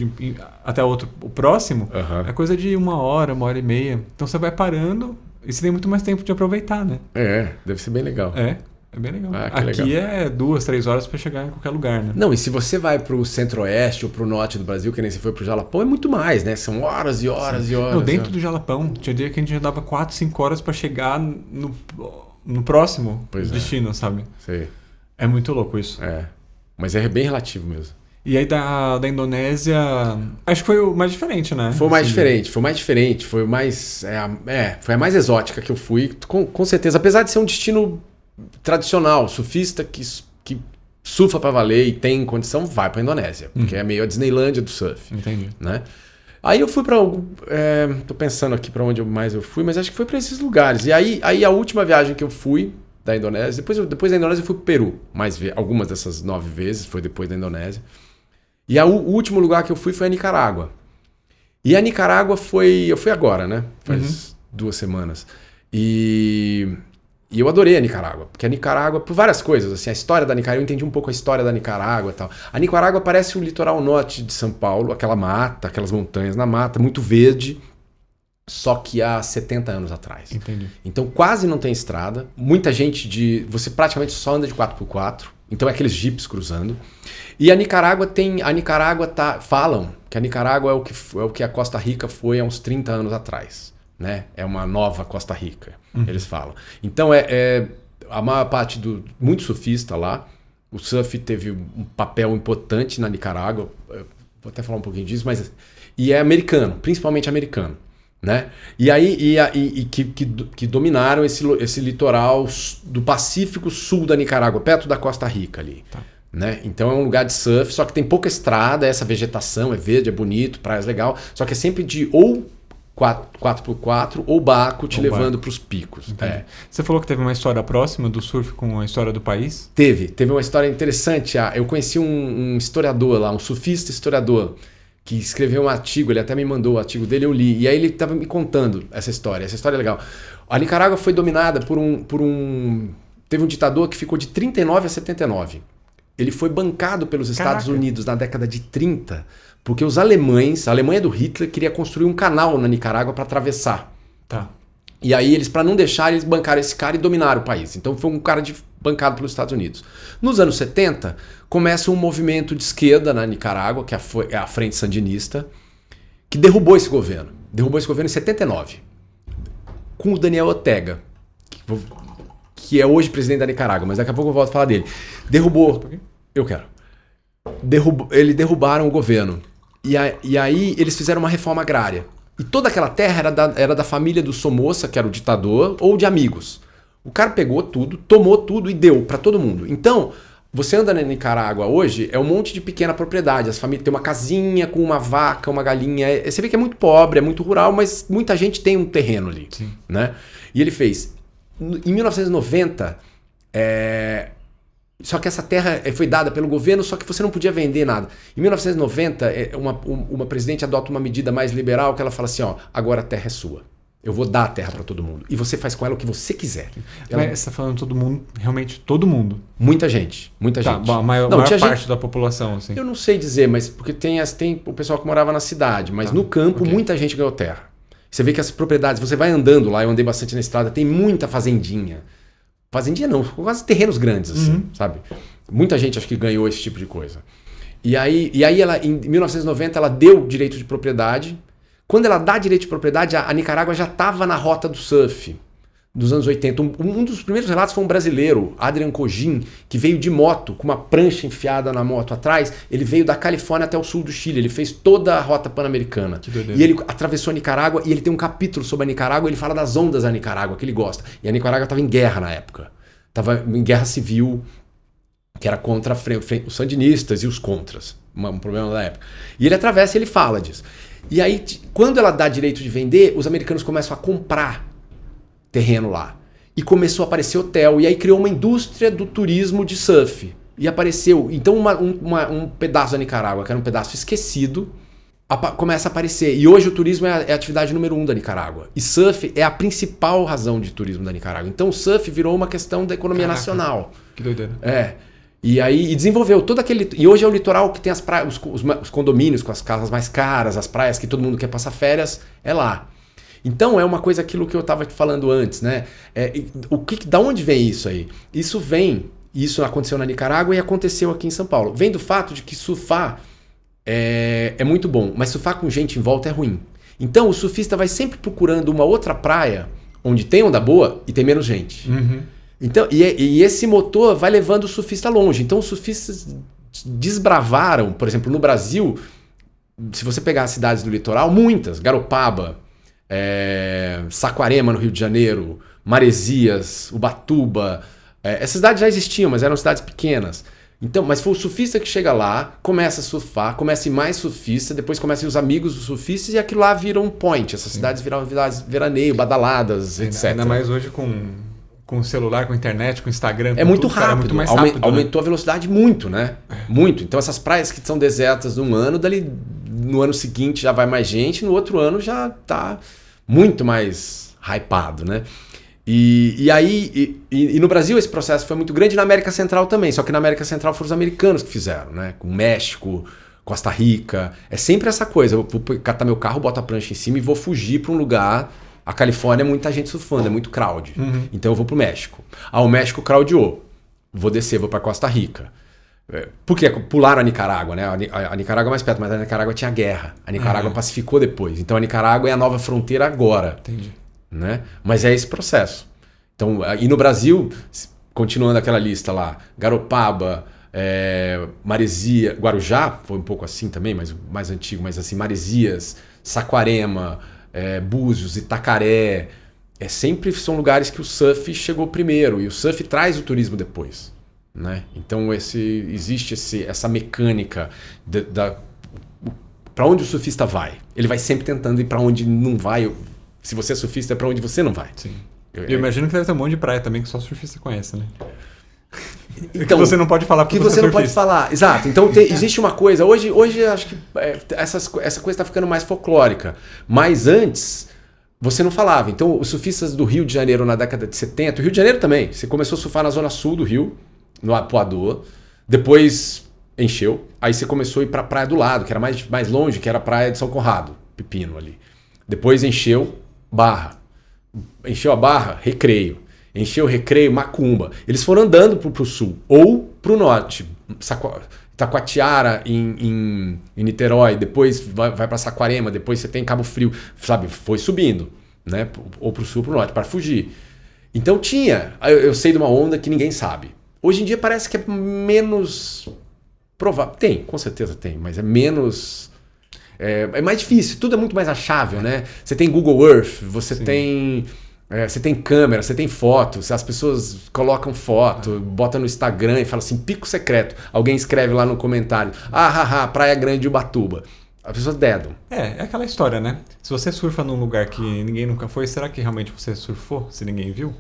até o próximo, é coisa de 1 hora, 1h30. Então você vai parando e você tem muito mais tempo de aproveitar, né? Deve ser bem legal. É bem legal. Aqui legal. É 2, 3 horas para chegar em qualquer lugar, né? Não, e se você vai pro centro-oeste ou pro norte do Brasil, que nem você foi pro Jalapão, é muito mais, né? São horas e horas e horas. Não, dentro do Jalapão, tinha dia que a gente já dava 4, 5 horas para chegar no próximo destino, sabe? Sei. É muito louco isso. Mas é bem relativo mesmo. E aí da Indonésia, acho que foi o mais diferente, né? Foi mais diferente. Foi mais... foi a mais exótica que eu fui, com certeza. Apesar de ser um destino tradicional, surfista que surfa pra valer e tem condição, vai pra Indonésia. Porque é meio a Disneylândia do surf. Entendi. Né? Aí eu fui pra... tô pensando aqui pra onde mais eu fui, mas acho que foi pra esses lugares. E aí a última viagem que eu fui da Indonésia, depois da Indonésia eu fui pro Peru. Algumas dessas 9 vezes foi depois da Indonésia. E o último lugar que eu fui foi a Nicarágua. E a Nicarágua eu fui agora, né? Faz 2 semanas. E eu adorei a Nicarágua, porque a Nicarágua, por várias coisas, assim, a história da Nicarágua, eu entendi um pouco a história da Nicarágua e tal. A Nicarágua parece o litoral norte de São Paulo, aquela mata, aquelas montanhas na mata, muito verde, só que há 70 anos atrás. Entendi. Então quase não tem estrada, muita gente você praticamente só anda de 4x4, então é aqueles jipes cruzando. E a Nicarágua falam que a Nicarágua é o que a Costa Rica foi há uns 30 anos atrás. Né? É uma nova Costa Rica, eles falam. Então a maior parte muito surfista lá. O surf teve um papel importante na Nicarágua. Vou até falar um pouquinho disso, e é americano, principalmente americano. Né? E aí que dominaram esse litoral do Pacífico Sul da Nicarágua, perto da Costa Rica ali. Tá. Né? Então é um lugar de surf, só que tem pouca estrada, essa vegetação é verde, é bonito, praias legal, só que é sempre de ou 4x4 ou barco te levando para os picos. Você falou que teve uma história próxima do surf com a história do país? Teve uma história interessante. Eu conheci um historiador lá, um surfista historiador, que escreveu um artigo, ele até me mandou o artigo dele, eu li, e aí ele estava me contando essa história é legal. A Nicarágua foi dominada teve um ditador que ficou de 39 a 79. Ele foi bancado pelos Estados Unidos na década de 30, porque a Alemanha do Hitler queria construir um canal na Nicarágua para atravessar. Tá. E aí eles, para não deixar, eles bancaram esse cara e dominaram o país. Então foi um cara bancado pelos Estados Unidos. Nos anos 70, começa um movimento de esquerda na Nicarágua, que é a Frente Sandinista, que derrubou esse governo. Derrubou esse governo em 79. Com o Daniel Ortega, que é hoje presidente da Nicarágua, mas daqui a pouco eu volto a falar dele. Eu quero. Eles derrubaram o governo. E aí eles fizeram uma reforma agrária. E toda aquela terra era da família do Somoza, que era o ditador, ou de amigos. O cara pegou tudo, tomou tudo e deu para todo mundo. Então, você anda na Nicarágua hoje, é um monte de pequena propriedade. As famílias têm uma casinha com uma vaca, uma galinha. Você vê que é muito pobre, é muito rural, mas muita gente tem um terreno ali. Né? E ele fez... Em 1990, só que essa terra foi dada pelo governo, só que você não podia vender nada. Em 1990, uma presidente adota uma medida mais liberal que ela fala assim, agora a terra é sua. Eu vou dar a terra para todo mundo. E você faz com ela o que você quiser. Mas você está falando todo mundo, realmente todo mundo? Muita gente. A maior parte da população, assim. Eu não sei dizer, mas porque tem o pessoal que morava na cidade, mas no campo muita gente ganhou terra. Você vê que as propriedades, você vai andando lá, eu andei bastante na estrada, tem muita fazendinha. Fazendinha não, quase terrenos grandes, assim, sabe? Muita gente acho que ganhou esse tipo de coisa. E aí ela, em 1990, ela deu direito de propriedade. Quando ela dá direito de propriedade, a Nicarágua já estava na rota do surf. dos anos 80. Um dos primeiros relatos foi um brasileiro, Adrian Cogin, que veio de moto, com uma prancha enfiada na moto atrás. Ele veio da Califórnia até o sul do Chile. Ele fez toda a rota pan-americana. E ele atravessou a Nicarágua e ele tem um capítulo sobre a Nicarágua. Ele fala das ondas da Nicarágua, que ele gosta. E a Nicarágua estava em guerra na época. Estava em guerra civil, que era contra os sandinistas e os contras. Um problema da época. E ele atravessa e ele fala disso. E aí, quando ela dá direito de vender, os americanos começam a comprar terreno lá. E começou a aparecer hotel. E aí criou uma indústria do turismo de surf. E apareceu... Então um pedaço da Nicarágua, que era um pedaço esquecido, começa a aparecer. E hoje o turismo é a atividade número 1 da Nicarágua. E surf é a principal razão de turismo da Nicarágua. Então o surf virou uma questão da economia nacional. Que doideira. E aí desenvolveu todo aquele... E hoje é o litoral que tem as praias, os condomínios com as casas mais caras, as praias que todo mundo quer passar férias, é lá. Então é uma coisa, aquilo que eu estava te falando antes, né? Da onde vem isso aí? Isso aconteceu na Nicarágua e aconteceu aqui em São Paulo. Vem do fato de que surfar é muito bom, mas surfar com gente em volta é ruim. Então o surfista vai sempre procurando uma outra praia onde tem onda boa e tem menos gente. Uhum. Então, e esse motor vai levando o surfista longe. Então os surfistas desbravaram, por exemplo, no Brasil, se você pegar as cidades do litoral, muitas, Garopaba, Saquarema no Rio de Janeiro, Maresias, Ubatuba, essas cidades já existiam, mas eram cidades pequenas. Então, mas foi o surfista que chega lá, começa a surfar, começa a ir mais surfista, depois começa a ir os amigos dos surfistas e aquilo lá vira um point. Essas cidades viram veraneio, badaladas, etc. Ainda mais hoje com celular, com internet, com Instagram. É muito tudo, rápido. cara, muito mais rápido, aumentou a velocidade muito, né? Muito. Então essas praias que são desertas num ano, no ano seguinte já vai mais gente, no outro ano já tá muito mais hypado, né? E no Brasil esse processo foi muito grande, e na América Central também, só que na América Central foram os americanos que fizeram, né? Com México, Costa Rica, é sempre essa coisa, eu vou catar meu carro, boto a prancha em cima e vou fugir para um lugar. A Califórnia é muita gente surfando, é muito crowd, então eu vou pro México. O México crowdou, vou descer, vou para Costa Rica. Porque pularam a Nicarágua, né? A Nicarágua é mais perto, mas a Nicarágua tinha guerra, a Nicarágua pacificou depois, então a Nicarágua é a nova fronteira agora. Entendi. Né? Mas é esse processo. Então, e no Brasil, continuando aquela lista lá, Garopaba, Maresia, Guarujá, foi um pouco assim também, mas mais antigo, mas assim, Maresias, Saquarema, Búzios, Itacaré, sempre são lugares que o surf chegou primeiro, e o surf traz o turismo depois. Né? Então existe essa mecânica para onde o surfista vai. Ele vai sempre tentando ir para onde não vai. Se você é surfista, é pra onde você não vai. Sim. Eu imagino que deve ter um monte de praia também que só surfista conhece, né? Então, que você não pode falar porque você não pode falar. Exato. Então existe uma coisa. Hoje acho que essa coisa está ficando mais folclórica. Mas antes, você não falava. Então, os surfistas do Rio de Janeiro na década de 70, o Rio de Janeiro também, você começou a surfar na zona sul do Rio, no Apuador, depois encheu, aí você começou a ir para a praia do lado, que era mais longe, que era a praia de São Conrado, Pepino ali. Depois encheu Barra. Encheu a Barra, Recreio. Encheu o Recreio, Macumba. Eles foram andando pro sul ou pro norte. Itacoatiara em Niterói, depois vai para Saquarema, depois você tem Cabo Frio, sabe? Foi subindo, né? Ou pro sul ou pro norte, para fugir. Então tinha, eu sei de uma onda que ninguém sabe. Hoje em dia parece que é menos provável. Tem, com certeza tem, mas é menos... É mais difícil, tudo é muito mais achável, né? Você tem Google Earth, você tem câmera, você tem fotos, as pessoas colocam foto, botam no Instagram e falam assim, pico secreto. Alguém escreve lá no comentário, Praia Grande Ubatuba. As pessoas dedam. É aquela história, né? Se você surfa num lugar que ninguém nunca foi, será que realmente você surfou se ninguém viu?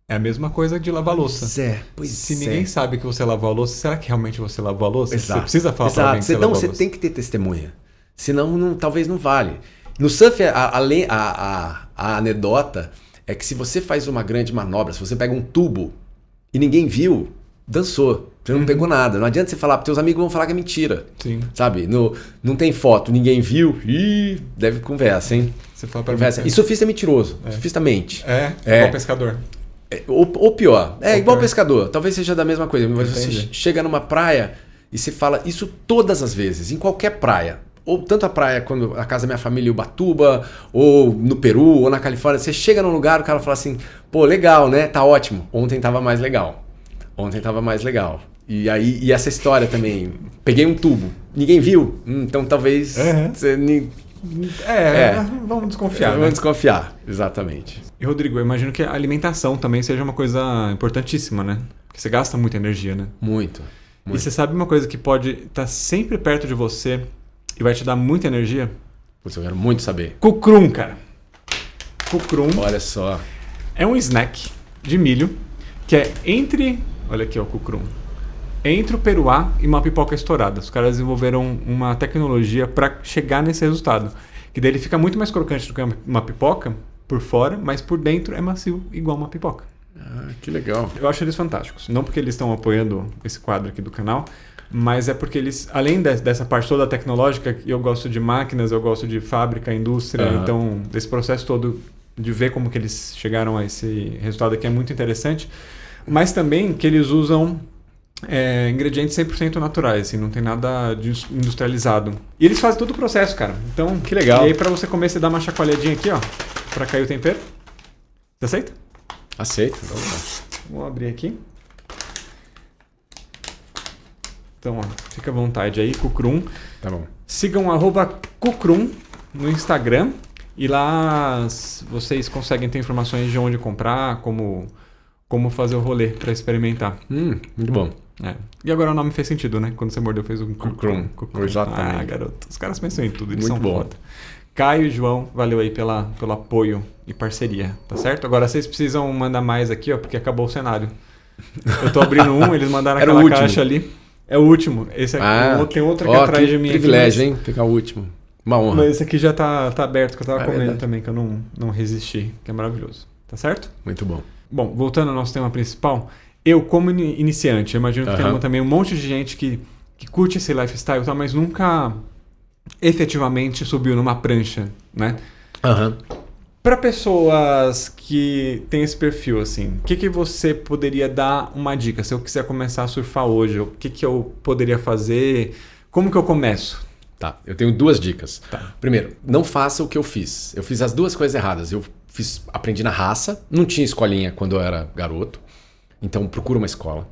É a mesma coisa de lavar louça. Se ninguém sabe que você lavou a louça, será que realmente você lavou a louça? Exato. Você precisa falar pra alguém que você lavou a louça. Então você tem que ter testemunha. Senão, talvez não vale. No surf, a anedota é que se você faz uma grande manobra, se você pega um tubo e ninguém viu, dançou. Você não pegou nada. Não adianta você falar, porque teus amigos vão falar que é mentira. Sim. Sabe? Não tem foto, ninguém viu. Ih, deve conversa, hein? Você fala pra conversa. E surfista é mentiroso. Surfista mente. Igual pescador. Ou pior. Igual pescador. Talvez seja da mesma coisa. Mas você chega numa praia e você fala isso todas as vezes, em qualquer praia. ou tanto a praia, quando a casa da minha família em Ubatuba, ou no Peru, ou na Califórnia, você chega num lugar, o cara fala assim, pô, legal, né? Tá ótimo. Ontem tava mais legal. E aí, e essa história também, peguei um tubo, ninguém viu, então talvez você... Vamos desconfiar. Vamos desconfiar, exatamente. E Rodrigo, eu imagino que a alimentação também seja uma coisa importantíssima, né? Porque você gasta muita energia, né? Muito. E você sabe uma coisa que pode estar sempre perto de você e vai te dar muita energia? Putz, eu quero muito saber. Cukrum, cara. Cukrum. Olha só. É um snack de milho que é entre... Olha aqui, ó, o cukrum. Entre o peruá e uma pipoca estourada. Os caras desenvolveram uma tecnologia para chegar nesse resultado. Que daí ele fica muito mais crocante do que uma pipoca por fora, mas por dentro é macio, igual uma pipoca. Ah, que legal. Eu acho eles fantásticos. Não porque eles estão apoiando esse quadro aqui do canal, mas é porque eles, além dessa parte toda tecnológica, eu gosto de máquinas, eu gosto de fábrica, indústria, então desse processo todo de ver como que eles chegaram a esse resultado aqui é muito interessante, mas também que eles usam ingredientes 100% naturais, assim, não tem nada de industrializado. E eles fazem todo o processo, cara. Então, que legal. E aí pra você comer, você dá uma chacoalhadinha aqui, ó, pra cair o tempero. Você aceita? Aceito. Vou abrir aqui. Então, ó, fica à vontade aí, Cukrum. Tá bom. Sigam @Cukrum no Instagram e lá vocês conseguem ter informações de onde comprar, como fazer o rolê para experimentar. Muito bom. E agora o nome fez sentido, né? Quando você mordeu, fez um Cukrum. Exatamente. Ah, garoto. Os caras pensam em tudo, eles muito são bom. foda. Caio e João, valeu aí pelo apoio e parceria, tá certo? Agora vocês precisam mandar mais aqui, ó, porque acabou o cenário. Eu tô abrindo eles mandaram aquela caixa ali. É o último. Esse aqui, tem outro aqui atrás de mim. Privilégio, hein? Pegar o último. Uma honra. Mas esse aqui já tá aberto, que eu tava comendo também, que eu não resisti, que é maravilhoso. Tá certo? Muito bom. Bom, voltando ao nosso tema principal, eu como iniciante, eu imagino que tem também um monte de gente que curte esse lifestyle, tá, mas nunca efetivamente subiu numa prancha, né? Para pessoas que têm esse perfil, assim, o que você poderia dar uma dica? Se eu quiser começar a surfar hoje, o que eu poderia fazer? Como que eu começo? Tá, eu tenho 2 dicas. Tá. Primeiro, não faça o que eu fiz. Eu fiz as 2 coisas erradas. Eu aprendi na raça, não tinha escolinha quando eu era garoto, então procura uma escola.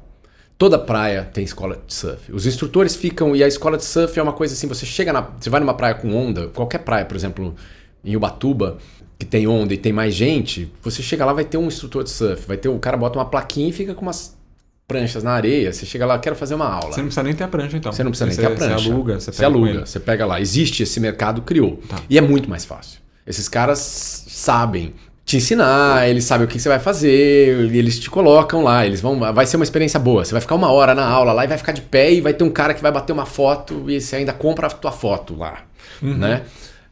Toda praia tem escola de surf. Os instrutores ficam, e a escola de surf é uma coisa assim, você vai numa praia com onda, qualquer praia, por exemplo, em Ubatuba, que tem onda e tem mais gente, você chega lá, vai ter um instrutor de surf, o cara bota uma plaquinha e fica com umas pranchas na areia, você chega lá, quero fazer uma aula. Você não precisa nem ter a prancha, então. Você não precisa nem ter a prancha. Você aluga, você pega lá. Existe esse mercado, criou. Tá. E é muito mais fácil. Esses caras sabem te ensinar, eles sabem o que você vai fazer, eles te colocam lá, vai ser uma experiência boa. Você vai ficar 1 hora na aula lá e vai ficar de pé e vai ter um cara que vai bater uma foto e você ainda compra a tua foto lá, né?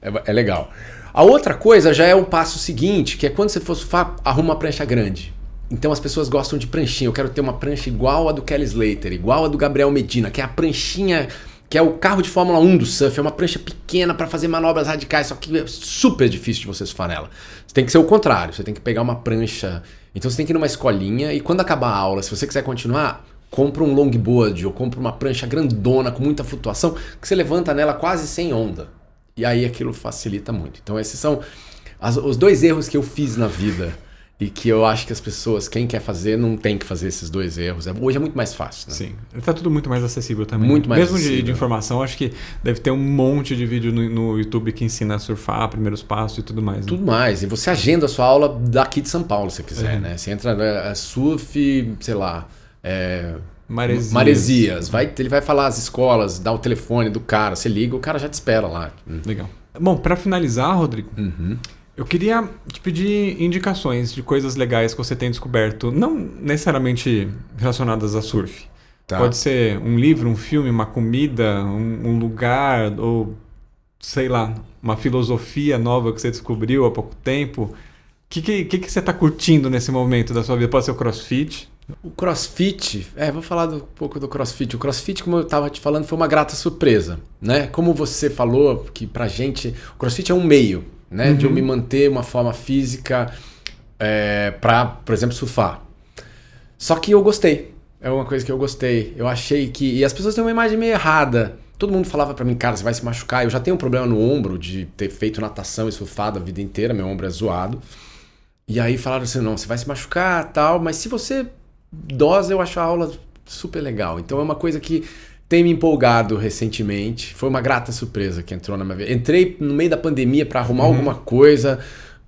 É legal. A outra coisa já é o passo seguinte, que é quando você for surfar, arruma uma prancha grande. Então as pessoas gostam de pranchinha. Eu quero ter uma prancha igual a do Kelly Slater, igual a do Gabriel Medina, que é a pranchinha, que é o carro de Fórmula 1 do surf. É uma prancha pequena para fazer manobras radicais, só que é super difícil de você surfar nela. Você tem que ser o contrário, você tem que pegar uma prancha. Então você tem que ir numa escolinha e quando acabar a aula, se você quiser continuar, compra um longboard ou compra uma prancha grandona com muita flutuação, que você levanta nela quase sem onda. E aí aquilo facilita muito. Então esses são os 2 erros que eu fiz na vida. E que eu acho que as pessoas, quem quer fazer, não tem que fazer esses 2 erros. Hoje é muito mais fácil, né? Sim. Tá tudo muito mais acessível também. Muito mais Mesmo acessível. de informação, acho que deve ter um monte de vídeo no YouTube que ensina a surfar, primeiros passos e tudo mais. Né? Tudo mais. E você agenda a sua aula daqui de São Paulo, se você quiser, né? Você entra surf, sei lá... Maresias. Ele vai falar as escolas, dá o telefone do cara, você liga, o cara já te espera lá. Legal. Bom, para finalizar, Rodrigo... Eu queria te pedir indicações de coisas legais que você tem descoberto, não necessariamente relacionadas a surf. Tá. Pode ser um livro, um filme, uma comida, um lugar, ou sei lá, uma filosofia nova que você descobriu há pouco tempo. O que você está curtindo nesse momento da sua vida? Pode ser o CrossFit? O CrossFit, vou falar um pouco do CrossFit. O CrossFit, como eu estava te falando, foi uma grata surpresa, né? Como você falou, que pra gente, o CrossFit é um meio, né, de eu me manter uma forma física para, por exemplo, surfar. Só que eu gostei. É uma coisa que eu gostei. Eu achei que... E as pessoas têm uma imagem meio errada todo mundo falava pra mim, cara, você vai se machucar. Eu já tenho um problema no ombro de ter feito natação e surfado a vida inteira, meu ombro é zoado. E aí falaram assim, não, você vai se machucar e tal, mas se você dosa, eu acho a aula super legal. Então é uma coisa que tem me empolgado recentemente. Foi uma grata surpresa que entrou na minha vida. Entrei no meio da pandemia pra arrumar alguma coisa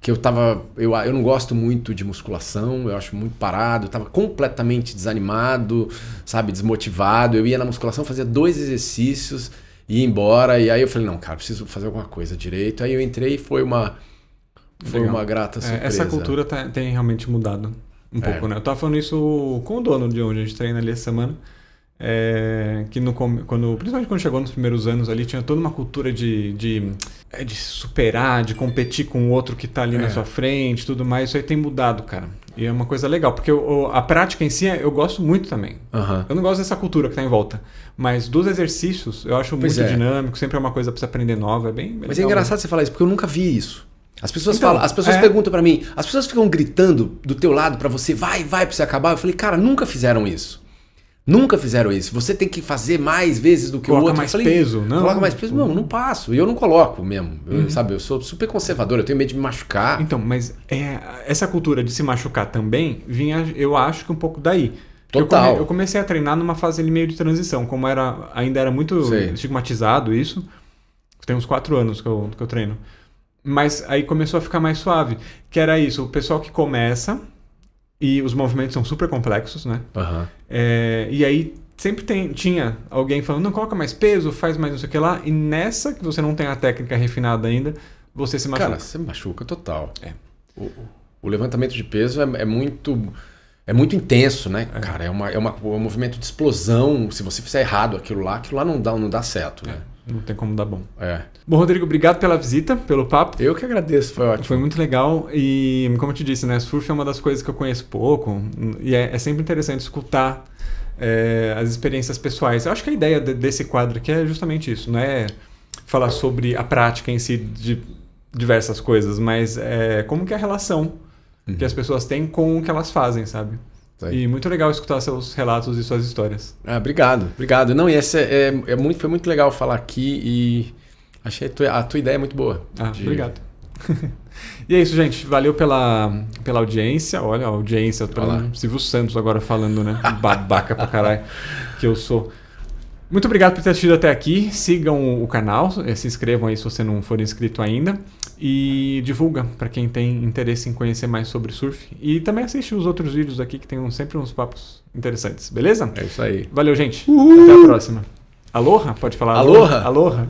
que eu tava... Eu não gosto muito de musculação, eu acho muito parado. Eu tava completamente desanimado, sabe, desmotivado. Eu ia na musculação, fazia 2 exercícios, ia embora. E aí eu falei, não, cara, preciso fazer alguma coisa direito. Aí eu entrei e foi uma grata surpresa. Essa cultura tem realmente mudado um pouco, né? Eu tava falando isso com o dono de onde a gente treina ali essa semana. Que principalmente quando chegou nos primeiros anos ali, tinha toda uma cultura de superar, de competir com o outro que tá ali na sua frente, tudo mais. Isso aí tem mudado, cara. E é uma coisa legal, porque a prática em si eu gosto muito também. Eu não gosto dessa cultura que tá em volta, mas dos exercícios eu acho muito dinâmico, sempre é uma coisa pra você aprender nova, é bem Mas legal, é engraçado você falar isso, porque eu nunca vi isso. As pessoas Então, falam, as pessoas perguntam pra mim, as pessoas ficam gritando do teu lado pra você, vai pra você acabar. Eu falei, cara, nunca fizeram isso. Nunca fizeram isso. Você tem que fazer mais vezes do que o outro. Coloca mais peso, não? Coloca mais peso. Não passo. E eu não coloco mesmo. Sabe, eu sou super conservador, eu tenho medo de me machucar. Então, mas essa cultura de se machucar também vinha, eu acho que um pouco daí. Total. Eu comecei a treinar numa fase ali meio de transição, como ainda era muito estigmatizado isso. Tem uns 4 anos que eu treino. Mas aí começou a ficar mais suave. Que era isso, o pessoal que começa... E os movimentos são super complexos, né? E aí sempre tinha alguém falando, não, coloca mais peso, faz mais não sei o que lá. E nessa que você não tem a técnica refinada ainda, você se machuca. Cara, você machuca total. O levantamento de peso é muito intenso, né? Cara, é um movimento de explosão. Se você fizer errado aquilo lá não dá certo, né? Não tem como dar bom. Bom, Rodrigo, obrigado pela visita, pelo papo. Eu que agradeço, foi ótimo. Foi muito legal e, como eu te disse, né, surf é uma das coisas que eu conheço pouco e é sempre interessante escutar as experiências pessoais. Eu acho que a ideia desse quadro aqui é justamente isso, não é falar sobre a prática em si de diversas coisas, mas como que é a relação que as pessoas têm com o que elas fazem, sabe? E muito legal escutar seus relatos e suas histórias. Obrigado. Não, e essa foi muito legal falar aqui e achei a tua ideia muito boa. Obrigado. E é isso, gente. Valeu pela audiência. Olha a audiência. Silvio Santos agora falando, né? Babaca pra caralho que eu sou. Muito obrigado por ter assistido até aqui. Sigam o canal, se inscrevam aí se você não for inscrito ainda. E divulga para quem tem interesse em conhecer mais sobre surf. E também assiste os outros vídeos aqui que tem sempre uns papos interessantes, beleza? É isso aí. Valeu, gente. Até a próxima. Aloha? Pode falar? Aloha? Aloha.